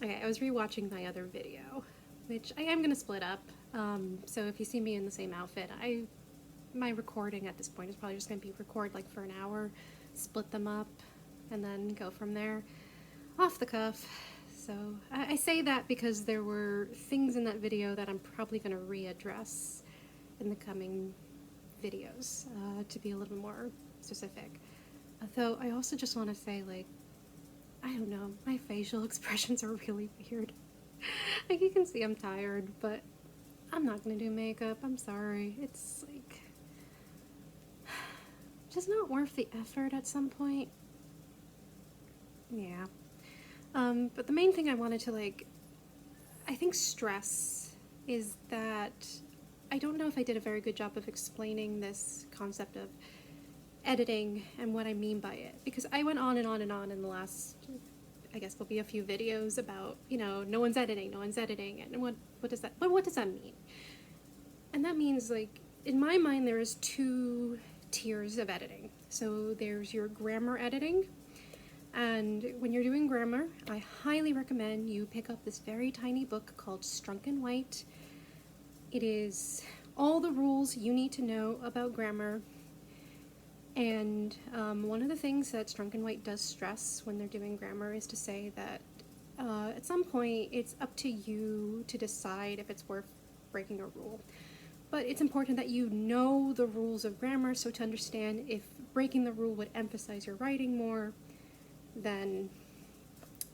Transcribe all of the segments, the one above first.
Okay, I was rewatching my other video, which I am going to split up. So if you see me in the same outfit, my recording at this point is probably just going to be record like for an hour, split them up, and then go from there, off the cuff. So I say that because there were things in that video that I'm probably going to readdress in the coming videos, to be a little bit more specific. Though I also just want to say, like, I don't know, my facial expressions are really weird. Like, you can see I'm tired, but I'm not gonna do makeup. I'm sorry. It's like just not worth the effort at some point. Yeah. But the main thing I wanted to, like, I think stress is that I don't know if I did a very good job of explaining this concept of editing and what I mean by it, because I went on and on and on in the last, I guess there'll be a few videos about, no one's editing, and what does that mean? And that means, like, in my mind, there is two tiers of editing. So there's your grammar editing, and when you're doing grammar, I highly recommend you pick up this very tiny book called Strunk and White. It is all the rules you need to know about grammar. And one of the things that Strunk and White does stress when they're doing grammar is to say that at some point it's up to you to decide if it's worth breaking a rule. But it's important that you know the rules of grammar, so to understand if breaking the rule would emphasize your writing more, then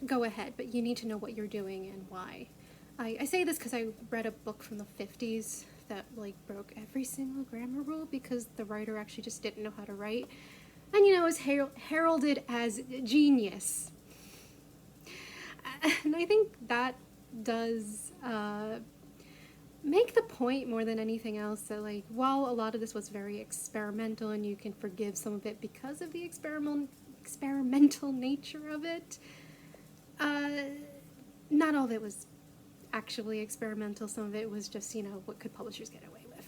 go ahead. But you need to know what you're doing and why. I say this because I read a book from the 50s that, like, broke every single grammar rule because the writer actually just didn't know how to write. And, it was heralded as genius. And I think that does make the point more than anything else that, like, while a lot of this was very experimental and you can forgive some of it because of the experimental nature of it, not all of it was actually experimental. Some of it was just, what could publishers get away with?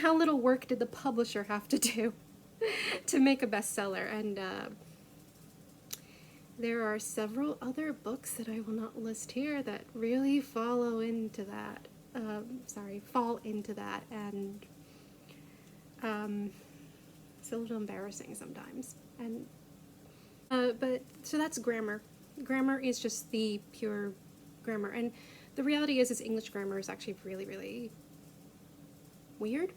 How little work did the publisher have to do to make a bestseller? And there are several other books that I will not list here that really fall into that, and it's a little embarrassing sometimes. And but so that's grammar. Grammar is just the pure grammar, and the reality is English grammar is actually really, really weird.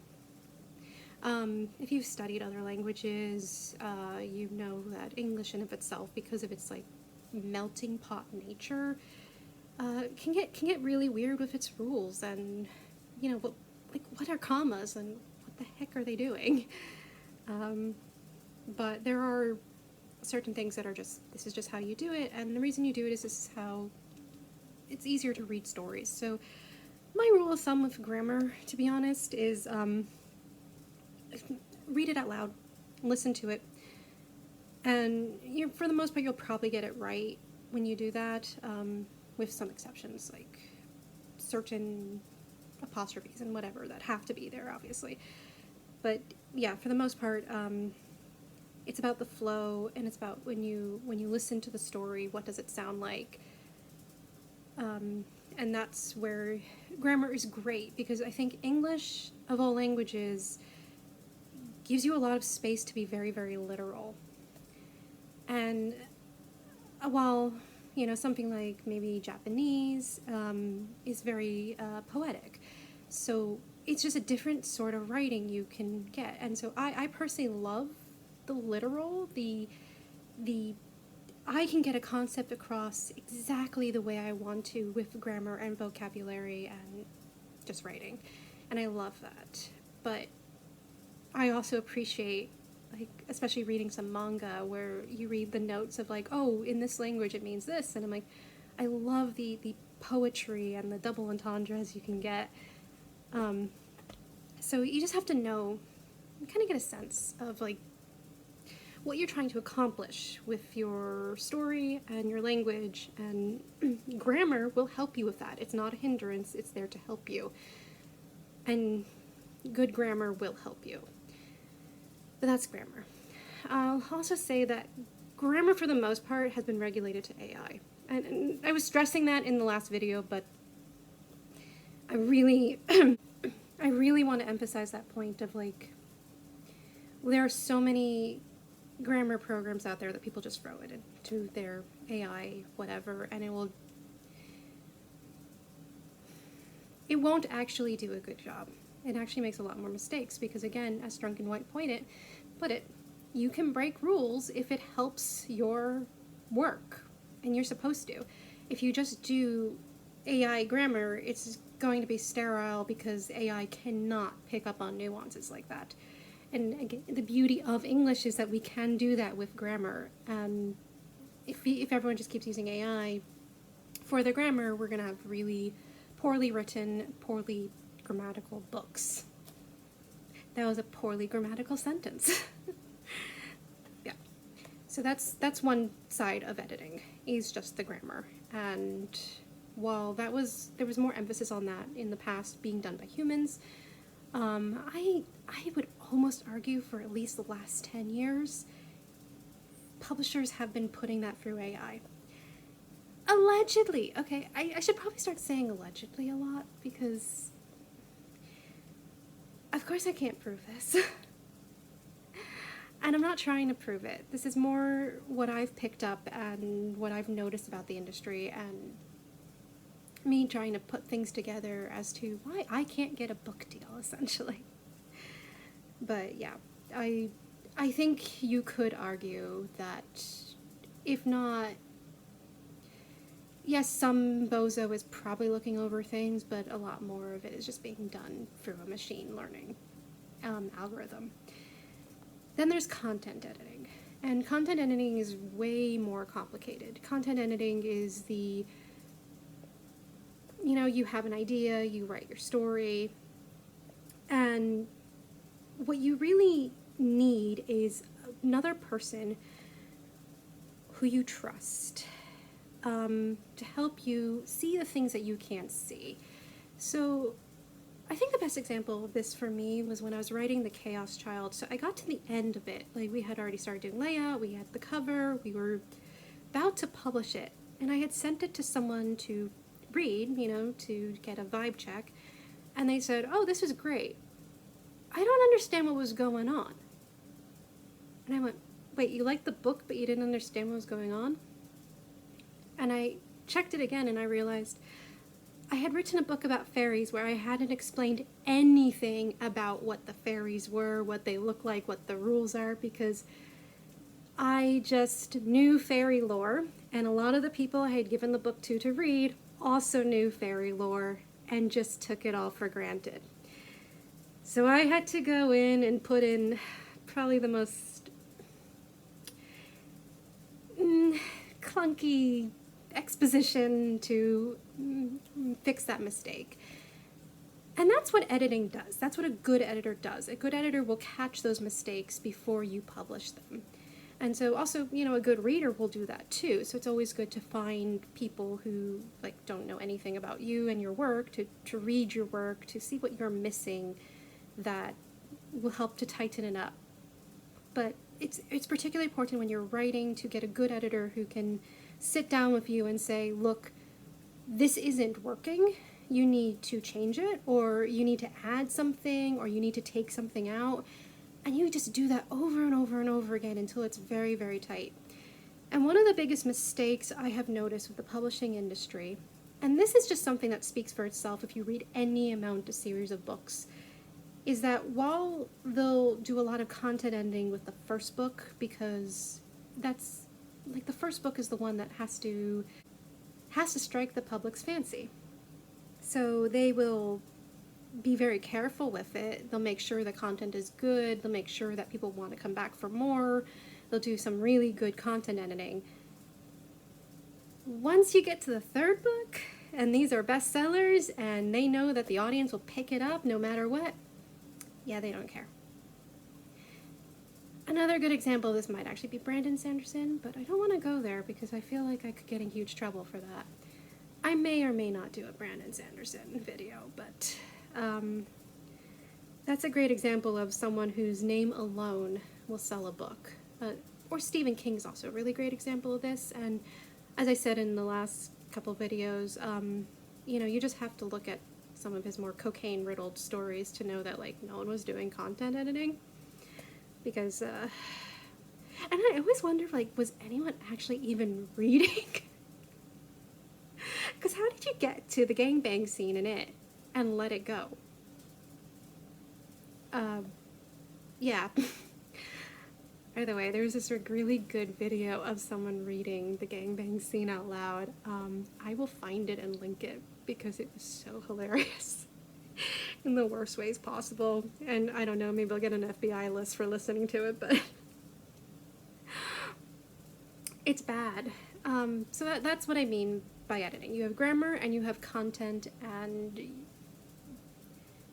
If you've studied other languages, you know that English in of itself, because of its, like, melting pot nature, can get really weird with its rules, and what are commas and what the heck are they doing? But there are certain things that are this is just how you do it, and the reason you do it is this is how it's easier to read stories. So my rule of thumb with grammar, to be honest, is read it out loud, listen to it, and for the most part you'll probably get it right when you do that, with some exceptions, like certain apostrophes and whatever that have to be there, obviously. But yeah, for the most part, it's about the flow, and it's about when you listen to the story, what does it sound like? And that's where grammar is great, because I think English, of all languages, gives you a lot of space to be very, very literal. And while, something like maybe Japanese is very poetic. So it's just a different sort of writing you can get. And so I personally love the literal, the I can get a concept across exactly the way I want to with grammar and vocabulary and just writing. And I love that. But I also appreciate, like, especially reading some manga where you read the notes of, like, oh, in this language it means this. And I'm like, I love the poetry and the double entendres you can get. So you just have to know, kind of get a sense of, like, what you're trying to accomplish with your story and your language, and grammar will help you with that. It's not a hindrance, it's there to help you. And good grammar will help you. But that's grammar. I'll also say that grammar for the most part has been regulated to AI. And I was stressing that in the last video, but I really, I really want to emphasize that point of like, there are so many grammar programs out there that people just throw it into their AI, whatever, and it won't actually do a good job. It actually makes a lot more mistakes because, again, as Drunken White put it, you can break rules if it helps your work, and you're supposed to. If you just do AI grammar, it's going to be sterile because AI cannot pick up on nuances like that. And again, the beauty of English is that we can do that with grammar. And if everyone just keeps using AI for their grammar, we're going to have really poorly written, poorly grammatical books. That was a poorly grammatical sentence. Yeah. So that's one side of editing, is just the grammar. And while there was more emphasis on that in the past being done by humans, I would almost argue for at least the last 10 years, publishers have been putting that through AI. Allegedly. Okay, I should probably start saying allegedly a lot because, of course, I can't prove this. And I'm not trying to prove it. This is more what I've picked up and what I've noticed about the industry and me trying to put things together as to why I can't get a book deal, essentially. But yeah, I think you could argue that if not, yes, some bozo is probably looking over things, but a lot more of it is just being done through a machine learning algorithm. Then there's content editing. And content editing is way more complicated. Content editing is you have an idea, you write your story, and what you really need is another person who you trust to help you see the things that you can't see. So I think the best example of this for me was when I was writing The Chaos Child. So I got to the end of it. Like, we had already started doing layout, we had the cover, we were about to publish it, and I had sent it to someone to read, to get a vibe check, and they said, "Oh, this is great. I don't understand what was going on." And I went, "Wait, you liked the book, but you didn't understand what was going on?" And I checked it again, and I realized I had written a book about fairies where I hadn't explained anything about what the fairies were, what they look like, what the rules are, because I just knew fairy lore, and a lot of the people I had given the book to read also knew fairy lore and just took it all for granted. So I had to go in and put in probably the most clunky exposition to fix that mistake. And that's what editing does. That's what a good editor does. A good editor will catch those mistakes before you publish them. And so also, a good reader will do that too. So it's always good to find people who don't know anything about you and your work, to read your work, to see what you're missing that will help to tighten it up. But it's particularly important when you're writing to get a good editor who can sit down with you and say, "Look, this isn't working. You need to change it, or you need to add something, or you need to take something out." And you just do that over and over and over again until it's very, very tight. And one of the biggest mistakes I have noticed with the publishing industry, and this is just something that speaks for itself if you read any amount of series of books, is that while they'll do a lot of content editing with the first book, because that's, the first book is the one that has to strike the public's fancy. So they will be very careful with it. They'll make sure the content is good. They'll make sure that people want to come back for more. They'll do some really good content editing. Once you get to the third book, and these are bestsellers, and they know that the audience will pick it up no matter what, yeah, they don't care. Another good example of this might actually be Brandon Sanderson, but I don't want to go there because I feel like I could get in huge trouble for that. I may or may not do a Brandon Sanderson video, but that's a great example of someone whose name alone will sell a book. or Stephen King's also a really great example of this. And as I said in the last couple videos, you know, you just have to look at some of his more cocaine-riddled stories to know that, like, no one was doing content editing. Because, and I always wonder, like, was anyone actually even reading? Because how did you get to the gangbang scene in it and let it go? Yeah. By the way, there's this really good video of someone reading the gangbang scene out loud. I will find it and link it because it was so hilarious in the worst ways possible. And I don't know, maybe I'll get an FBI list for listening to it, but it's bad. So that's what I mean by editing. You have grammar and you have content, and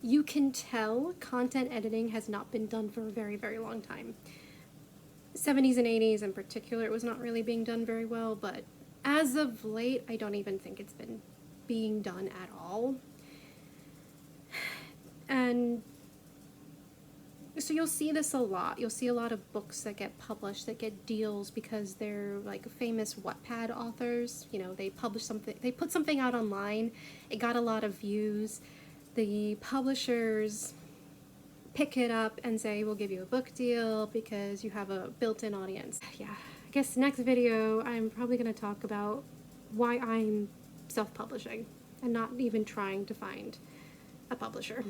you can tell content editing has not been done for a very, very long time. 70s and 80s in particular, it was not really being done very well, but as of late, I don't even think it's been being done at all. And so you'll see this a lot. You'll see a lot of books that get published, that get deals because they're like famous Wattpad authors. You know, they publish something, they put something out online, it got a lot of views. The publishers pick it up and say, we'll give you a book deal because you have a built-in audience. Yeah, I guess next video I'm probably going to talk about why I'm self-publishing and not even trying to find a publisher.